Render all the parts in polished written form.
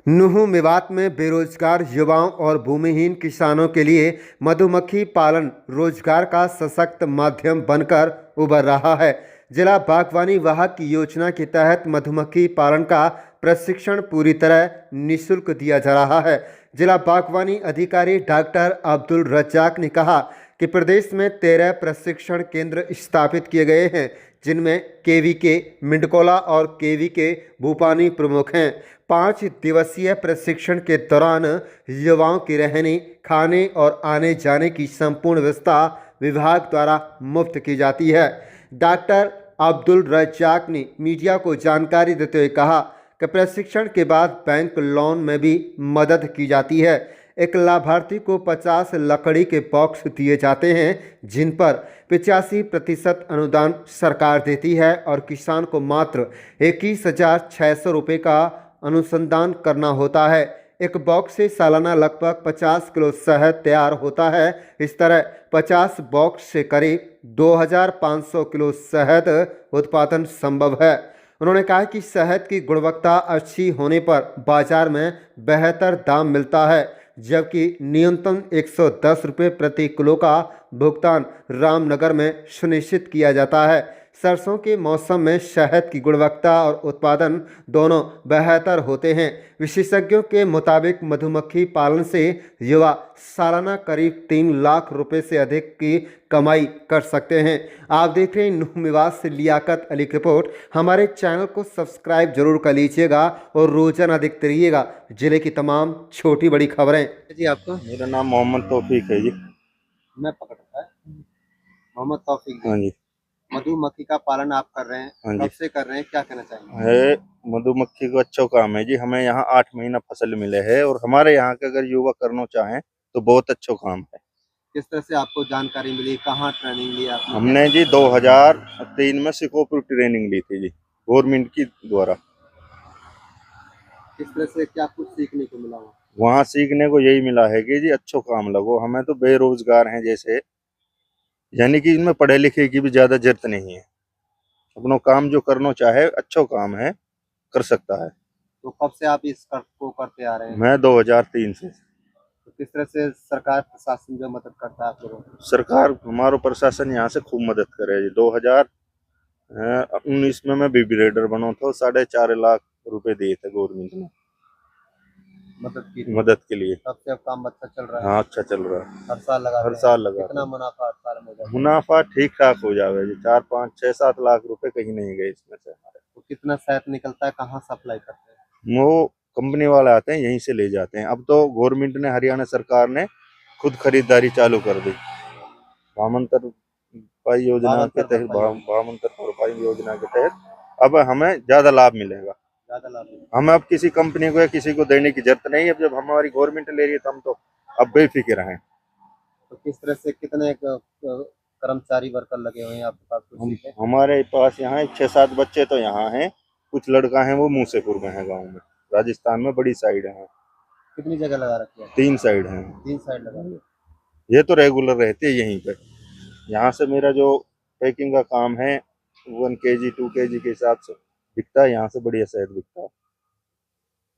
नुहू मेवात में बेरोजगार युवाओं और भूमिहीन किसानों के लिए मधुमक्खी पालन रोजगार का सशक्त माध्यम बनकर उभर रहा है। जिला बागवानी वाहक योजना के तहत मधुमक्खी पालन का प्रशिक्षण पूरी तरह निःशुल्क दिया जा रहा है। जिला बागवानी अधिकारी डॉक्टर अब्दुल रज्जाक ने कहा कि प्रदेश में 13 प्रशिक्षण केंद्र स्थापित किए गए हैं, जिनमें केवीके मिंडकोला और केवीके भूपानी प्रमुख हैं। 5 दिवसीय प्रशिक्षण के दौरान युवाओं की रहने, खाने और आने जाने की संपूर्ण व्यवस्था विभाग द्वारा मुफ्त की जाती है। डॉक्टर अब्दुल रज्जाक ने मीडिया को जानकारी देते हुए कहा कि प्रशिक्षण के बाद बैंक लोन में भी मदद की जाती है। एक लाभार्थी को 50 लकड़ी के बॉक्स दिए जाते हैं, जिन पर 85% अनुदान सरकार देती है और किसान को मात्र 21,600 रुपये का अनुसंधान करना होता है। एक बॉक्स से सालाना लगभग 50 किलो शहद तैयार होता है। इस तरह 50 बॉक्स से करीब 2,500 किलो शहद उत्पादन संभव है। उन्होंने कहा कि शहद की गुणवत्ता अच्छी होने पर बाजार में बेहतर दाम मिलता है, जबकि न्यूनतम 110 रुपये प्रति किलो का भुगतान रामनगर में सुनिश्चित किया जाता है। सरसों के मौसम में शहद की गुणवत्ता और उत्पादन दोनों बेहतर होते हैं। विशेषज्ञों के मुताबिक मधुमक्खी पालन से युवा सालाना करीब 3 लाख रुपए से अधिक की कमाई कर सकते हैं। आप देख रहे हैं नुहू मेवात से लियाकत अली की रिपोर्ट। हमारे चैनल को सब्सक्राइब जरूर कर लीजिएगा और रोजाना देखते रहिएगा जिले की तमाम छोटी बड़ी खबरें। जी आपका? मेरा नाम मोहम्मद तौफीक है जी। मैं पकड़ रहा है मोहम्मद तौफीक। हाँ जी। मधुमक्खी का पालन आप कर रहे हैं, हाँ जी। कब से कर रहे हैं, क्या कहना चाहेंगे? है मधुमक्खी का अच्छा काम है जी। हमें यहाँ 8 महीना फसल मिले है और हमारे यहाँ के अगर युवा करना चाहें तो बहुत अच्छा काम है। किस तरह से आपको जानकारी मिली, कहाँ ट्रेनिंग ली आपने? हमने जी 2003 में सिकोपुर ट्रेनिंग ली थी जी, गवर्नमेंट की द्वारा। किस तरह से क्या कुछ सीखने को मिला वहाँ सीखने को यही मिला है कि जी अच्छो काम लगो। हमें तो बेरोजगार हैं जैसे, यानी कि इनमें पढ़े लिखे की भी ज्यादा जरूरत नहीं है। अपना काम जो करना चाहे अच्छा काम है, कर सकता है। तो कब से आप इस को करते आ रहे हैं? मैं 2003 से। तो किस तरह से सरकार प्रशासन जो मदद करता है आप लोगों को? सरकार हमारा प्रशासन यहाँ से खूब मदद करे जी। 2019 में मैं बीबी रेडर बना था, 4.5 लाख रुपए दिए थे गवर्नमेंट ने मदद के लिए। तब से अब काम अच्छा चल रहा है? हाँ अच्छा चल रहा है। हर साल लगा हर साल लगा। कितना मुनाफा हर साल में होगा? मुनाफा ठीक ठाक हो जावे जी, 4, 5, 6, 7 लाख रुपए कहीं नहीं गए इसमें से हमारे। तो कितना शहद निकलता है, कहाँ सप्लाई करते हैं? वो कंपनी वाले आते हैं, यहीं से ले जाते हैं। अब तो गवर्नमेंट ने, हरियाणा सरकार ने खुद खरीदारी चालू कर दी। भामांतर भरपाई योजना के तहत, भामांतर भरपाई योजना के तहत अब हमें ज्यादा लाभ मिलेगा। हमें अब किसी कंपनी को या किसी को देने की जरूरत नहीं है। अब जब हमारी गवर्नमेंट ले रही है तो हम तो अब बेफिक्र हैं। तो किस तरह से कितने कर्मचारी वर्कर लगे हुए हैं आपके पास? हमारे पास यहाँ 6-7 बच्चे तो यहाँ हैं। कुछ लड़का है वो मूसेपुर में है, गाँव में, राजस्थान में बड़ी साइड है। कितनी जगह लगा रखी है? 3 साइड है। 3 साइड लगा रखी है। ये तो रेगुलर रहते हैं यहीं पे। यहाँ से मेरा जो पैकिंग का काम है 1 kg 2 kg के हिसाब से बिकता है। यहाँ से बढ़िया शहद बिकता है।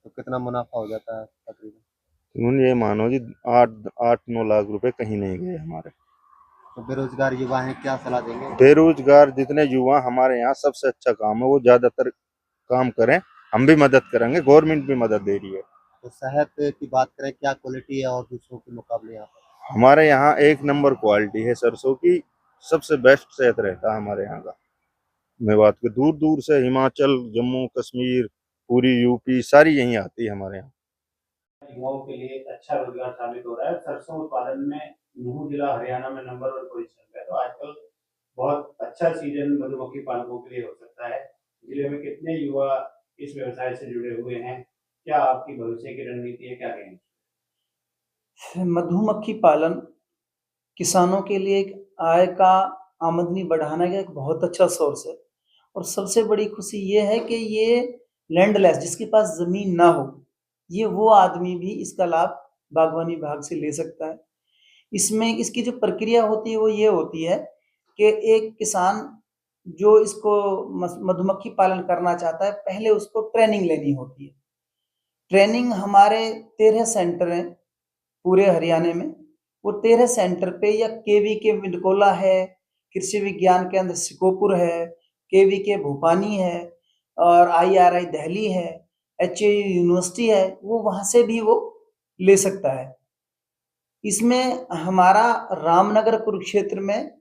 तो कितना मुनाफा हो जाता है तकरीबन? ये मानो जी 8-9 लाख रुपए कहीं नहीं गए हमारे। तो बेरोजगार युवा हैं, क्या सलाह देंगे? बेरोजगार जितने युवा हमारे यहाँ, सबसे अच्छा काम है वो ज्यादातर काम करें। हम भी मदद करेंगे, गवर्नमेंट भी मदद दे रही है। तो शहद की बात करें, क्या क्वालिटी है और दूसरों के मुकाबले यहाँ पर? हमारे यहाँ 1 नंबर क्वालिटी है सरसों की। सबसे बेस्ट शहद रहता है हमारे यहाँ का। मेवात के दूर दूर से, हिमाचल, जम्मू कश्मीर, पूरी यूपी सारी यहीं आती है हमारे यहाँ। युवाओं के लिए एक अच्छा रोजगार साबित हो रहा है। सरसों उत्पादन में नुहू जिला हरियाणा में नंबर 1 पोजीशन पे है। तो आजकल बहुत अच्छा सीजन मधुमक्खी पालकों के लिए हो सकता है। जिले में कितने युवा इस व्यवसाय से जुड़े हुए हैं, क्या आपकी भविष्य की रणनीति है, क्या कहेंगे? मधुमक्खी पालन किसानों के लिए एक आय का आमदनी बढ़ाने का एक बहुत अच्छा सोर्स है। और सबसे बड़ी खुशी ये है कि ये लैंडलेस, जिसके पास जमीन ना हो, ये वो आदमी भी इसका लाभ बागवानी विभाग से ले सकता है। इसमें इसकी जो प्रक्रिया होती है वो ये होती है कि एक किसान जो इसको मधुमक्खी पालन करना चाहता है, पहले उसको ट्रेनिंग लेनी होती है। ट्रेनिंग हमारे 13 सेंटर हैं पूरे हरियाणा में। वो 13 सेंटर पे या केवीके मिडकोला है, कृषि विज्ञान केंद्र सिकोपुर है, केवीके भूपानी है और IRI दिल्ली है, HAU यूनिवर्सिटी है, वो वहाँ से भी वो ले सकता है। इसमें हमारा रामनगर कुरुक्षेत्र में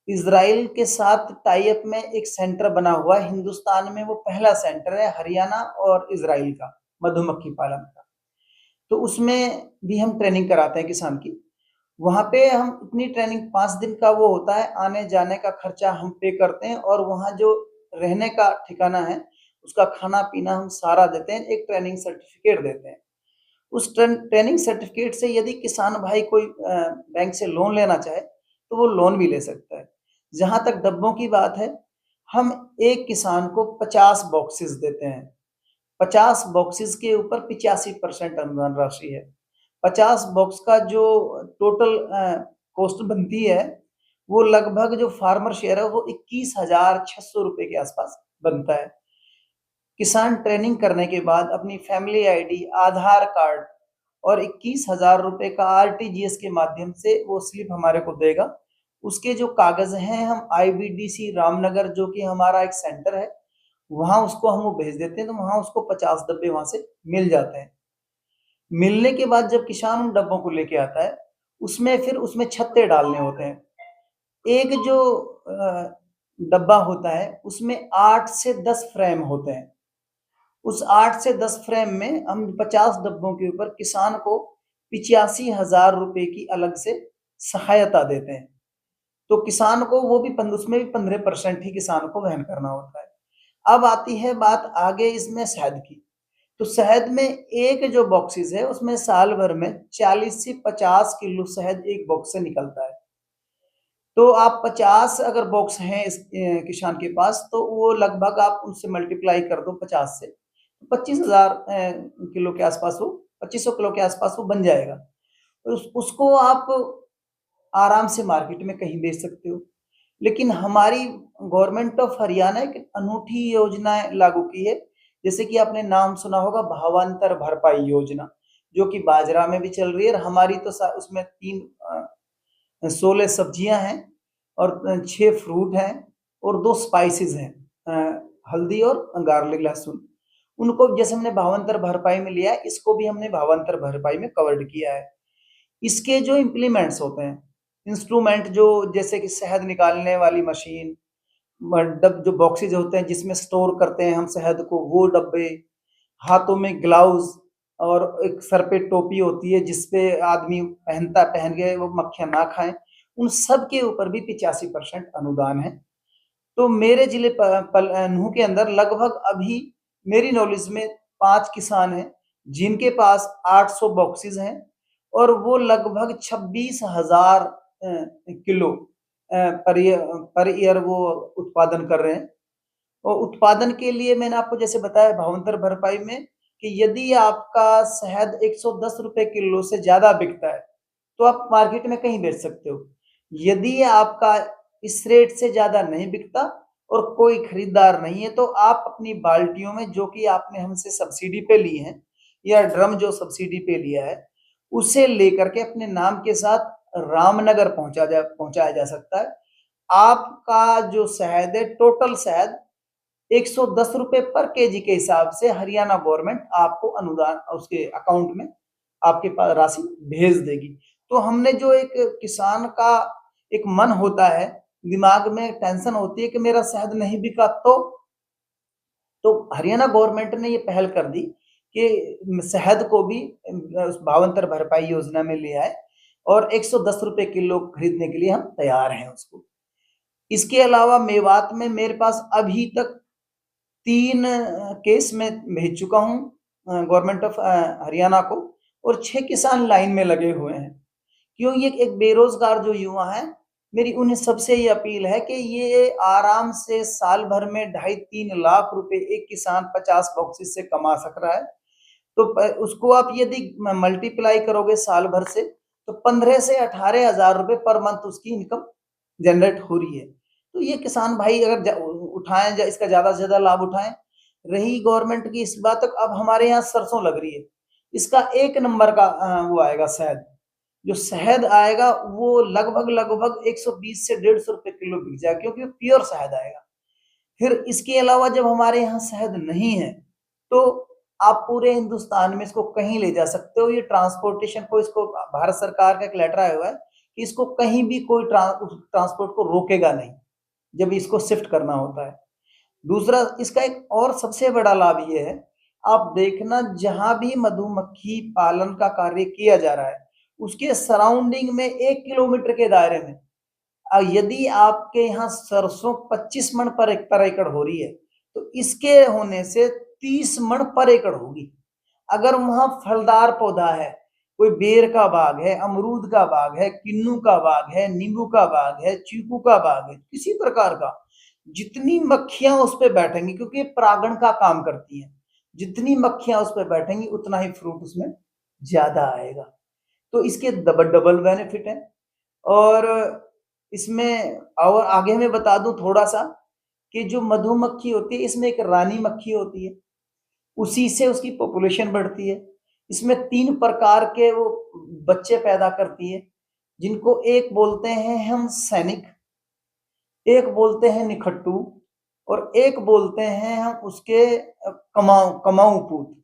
इज़राइल के साथ टाई अप में एक सेंटर बना हुआ है। हिंदुस्तान में वो पहला सेंटर है हरियाणा और इज़राइल का मधुमक्खी पालन का। तो उसमें भी हम ट्रेनिंग कराते हैं किसान की। वहाँ पे हम इतनी ट्रेनिंग 5 दिन का वो होता है, आने-जाने का खर्चा हम पे करते हैं और वहाँ जो रहने का ठिकाना है, उसका खाना-पीना हम सारा देते हैं, एक ट्रेनिंग सर्टिफ़िकेट देते हैं। उस ट्रेनिंग सर्टिफ़िकेट से यदि किसान भाई कोई बैंक से लोन लेना चाहे, तो वो लोन भी ले सकता है। जहाँ तक डब्बों की बात है, हम एक किसान को 50 बॉक्सेस देते हैं। 50 बॉक्सेस के ऊपर 85% अनुदान राशि है। 50 बॉक्स का जो टोटल कॉस्ट बनती है, वो लगभग जो फार्मर शेयर है वो 21,600 रुपए के आसपास बनता है। किसान ट्रेनिंग करने के बाद अपनी फैमिली आईडी, आधार कार्ड और 21,000 रुपए का आरटीजीएस के माध्यम से वो स्लिप हमारे को देगा। उसके जो कागज हैं हम IBDC रामनगर जो कि हमारा एक सेंटर है, वहाँ उसको हम वो भेज देते हैं, तो वहाँ उसको 50 डब्बे वहाँ से मिल जाते हैं। मिलने के बाद जब किसान उन डब्बों को लेके आता है, उसमें छत्ते डालने होते हैं। एक जो डब्बा होता है, उसमें 8 से 10 फ्रेम होते हैं। उस 8 से 10 फ्रेम में हम 50 डब्बों के ऊपर किसान को 85,000 रुपए की अलग से सहायता देते हैं। तो किसान को वो भी उसमें भी 15% ही किसान को वहन करना होता है। अब आती है बात आगे इसमें शहद की। तो शहद में एक जो बॉक्सेस है उसमें साल भर में 40 से 50 किलो शहद एक बॉक्स से निकलता है। तो आप 50 अगर बॉक्स हैं इस किसान के पास तो वो लगभग आप उनसे मल्टीप्लाई कर दो 50 से 25,000 किलो के आसपास वो 2500 किलो के आसपास वो बन जाएगा। उसको आप आराम से मार्केट में कहीं बेच सकते हो। लेकिन हमारी गवर्नमेंट ऑफ हरियाणा एक अनूठी योजना लागू की है, जैसे कि आपने नाम सुना होगा भावांतर भरपाई योजना, जो कि बाजरा में भी चल रही है और हमारी तो उसमें 16 सब्जियां हैं और 6 फ्रूट हैं और 2 स्पाइसेस हैं, हल्दी और गार्लिक लहसुन। उनको जैसे हमने भावांतर भरपाई में लिया है, इसको भी हमने भावांतर भरपाई में कवर्ड किया है। इसके जो इम्प्लीमेंट्स होते हैं, इंस्ट्रूमेंट जो जैसे कि शहद निकालने वाली मशीन, जो बॉक्सेज होते हैं जिसमें स्टोर करते हैं हम शहद को, वो डब्बे, हाथों में ग्लव्स और एक सर पे टोपी होती है जिसपे आदमी पहन के वो मक्खियां ना खाएं, उन सब के ऊपर भी 85% अनुदान है। तो मेरे जिले नूह के अंदर लगभग अभी मेरी नॉलेज में 5 किसान हैं जिनके पास 800 बॉक्सेस हैं और वो लगभग 26,000 किलो पर ईयर वो उत्पादन कर रहे हैं। और उत्पादन के लिए मैंने आपको जैसे बताया भावांतर भरपाई में कि यदि आपका शहद 110 रुपए किलो से ज्यादा बिकता है तो आप मार्केट में कहीं बेच सकते हो। यदि आपका इस रेट से ज्यादा नहीं बिकता और कोई खरीदार नहीं है तो आप अपनी बाल्टियों में जो कि आपने हमसे सब्सिडी पे ली है या ड्रम जो सब्सिडी पे लिया है उसे लेकर के अपने नाम के साथ रामनगर पहुंचाया जा सकता है। आपका जो शहद है टोटल शहद 110 रुपए पर केजी के हिसाब से हरियाणा गवर्नमेंट आपको अनुदान उसके अकाउंट में आपके पास राशि भेज देगी। तो हमने जो एक किसान का एक मन होता है, दिमाग में टेंशन होती है कि मेरा शहद नहीं बिका तो हरियाणा गवर्नमेंट ने ये पहल कर दी कि शहद को भी उस भावांतर भरपाई योजना में लिया है और 110 रुपए किलो खरीदने के लिए हम तैयार हैं उसको। इसके अलावा मेवात में मेरे पास अभी तक 3 केस में भेज चुका हूँ गवर्नमेंट ऑफ हरियाणा को और 6 किसान लाइन में लगे हुए हैं। क्यों ये एक बेरोजगार जो युवा है, मेरी उन्हें सबसे ये अपील है कि ये आराम से साल भर में 2.5-3 लाख रुपए एक किसान 50 बॉक्सेस से कमा सक रहा है। तो उसको आप यदि मल्टीप्लाई करोगे साल भर से तो 15 से 18,000 रुपए पर मंथ उसकी इनकम जनरेट हो रही है। तो ये किसान भाई अगर उठाएं, इसका ज्यादा से ज्यादा लाभ उठाएं। रही गवर्नमेंट की इस बात तक, अब हमारे यहाँ सरसों लग रही है, इसका 1 नंबर का वो आएगा शहद। जो शहद आएगा वो लगभग 120 से 150 रुपए किलो बिक जाएगा, क्योंकि प्योर शहद आएगा। फिर इसके अलावा जब हमारे यहाँ शहद नहीं है, तो आप पूरे हिंदुस्तान में इसको कहीं ले जा सकते हो। ये ट्रांसपोर्टेशन को, इसको भारत सरकार का एक लेटर आया हुआ है कि इसको कहीं भी कोई ट्रांसपोर्ट को रोकेगा नहीं जब इसको शिफ्ट करना होता है। दूसरा, इसका एक और सबसे बड़ा लाभ ये है, आप देखना जहां भी मधुमक्खी पालन का कार्य किया जा रहा है, उसके सराउंडिंग में 1 किलोमीटर के दायरे में यदि आपके यहाँ सरसों 25 मन पर एकड़ हो रही है, तो इसके होने से 30 मन पर एकड़ होगी। अगर वहां फलदार पौधा है, कोई बेर का बाग है, अमरूद का बाग है, किन्नू का बाग है, नींबू का बाग है, चीकू का बाग है, किसी प्रकार का, जितनी मक्खियां उस पे बैठेंगी, क्योंकि ये परागण का काम करती हैं, जितनी मक्खियां उस पे बैठेंगी उतना ही फ्रूट उसमें ज्यादा आएगा। तो इसके डबल बेनिफिट है। और इसमें और आगे मैं बता दूं थोड़ा सा कि जो मधुमक्खी होती है, इसमें एक रानी मक्खी होती है, उसी से उसकी पॉपुलेशन बढ़ती है। इसमें 3 प्रकार के वो बच्चे पैदा करती है, जिनको एक बोलते हैं हम सैनिक, एक बोलते हैं निखट्टू, और एक बोलते हैं हम उसके कमाऊ पूत।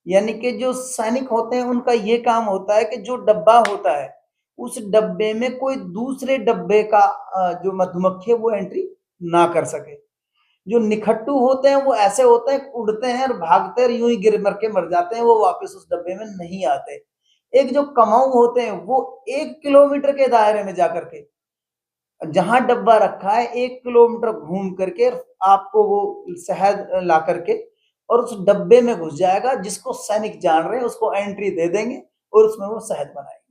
यानी कि जो सैनिक होते हैं उनका ये काम होता है कि जो डब्बा होता है, उस डब्बे में कोई दूसरे डब्बे का जो मधुमक्खी है वो एंट्री ना कर सके। जो निखट्टू होते हैं वो ऐसे होते हैं, उड़ते हैं और भागते हैं, यूं ही गिर मर के मर जाते हैं, वो वापस उस डब्बे में नहीं आते। एक जो कमाऊ होते हैं वो 1 किलोमीटर के दायरे में जाकर के, जहां डब्बा रखा है, 1 किलोमीटर घूम करके आपको वो शहद ला करके और उस डब्बे में घुस जाएगा। जिसको सैनिक जान रहे हैं उसको एंट्री दे देंगे और उसमें वो शहद बनाएंगे।